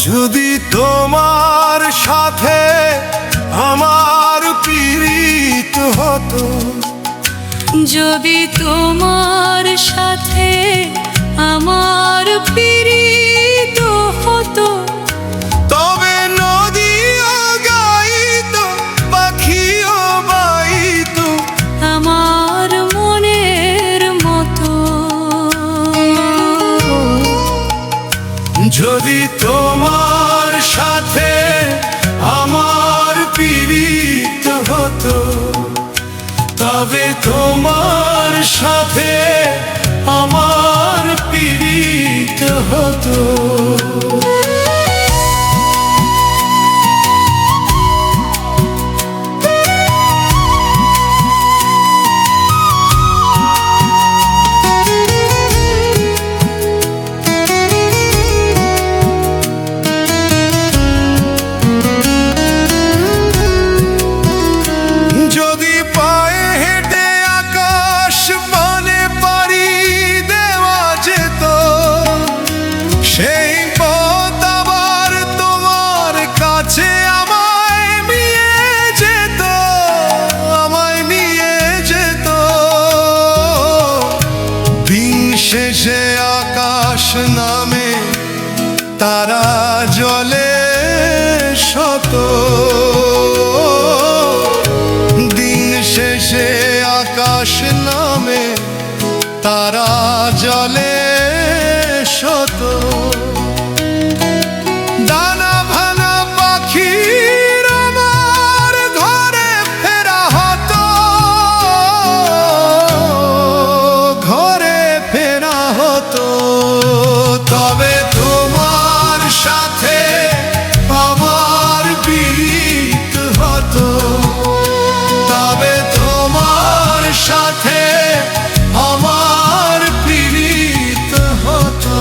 যদি তোমার সাথে আমার পীড়িত হতো, যদি তোমার সাথে আমার পীড়িত হতো, তবে নদীও গাইতো, পাখিও বাইতো আমার মনের মতো। যদি তোমার সাথে আমার পীড়িত হতো, তবে তোমার সাথে আমার পীড়িত হতো। শেষে আকাশ নামে তারা জলে শত, দিন শেষে আকাশ নামে তারা জলে শত। দানা ভানা পাখির আমার ঘরে ফেরা হতো, ঘরে ফেরা হতো। তবে তোমার সাথে আমার পীড়িত হতো, তবে তোমার সাথে আমার পীড়িত হতো।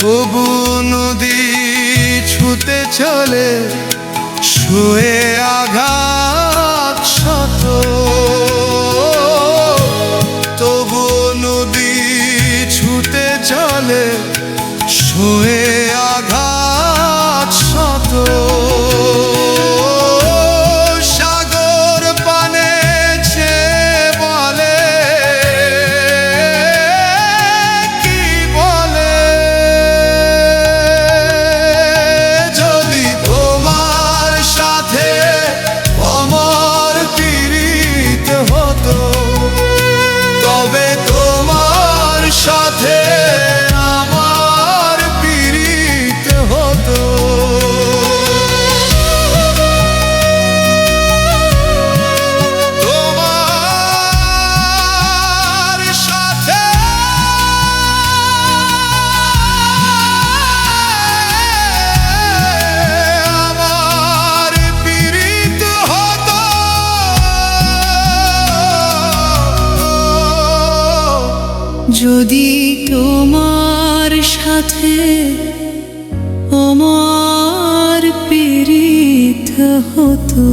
তবু নদী ছুতে চলে শুয়ে আঘাত শত, তবু নদী ছুতে চলে শুয়ে আঘাত শত। সাগর পানে চেয়ে বলে, কি বলে, যদি তোমার সাথে আমার পীড়িত হতো, তবে তোমার সাথে আমার পীড়িত হতো। তোমার সাথে আমার পীড়িত হতো। যদি তোমার সাথে আমার পীড়িত হতো।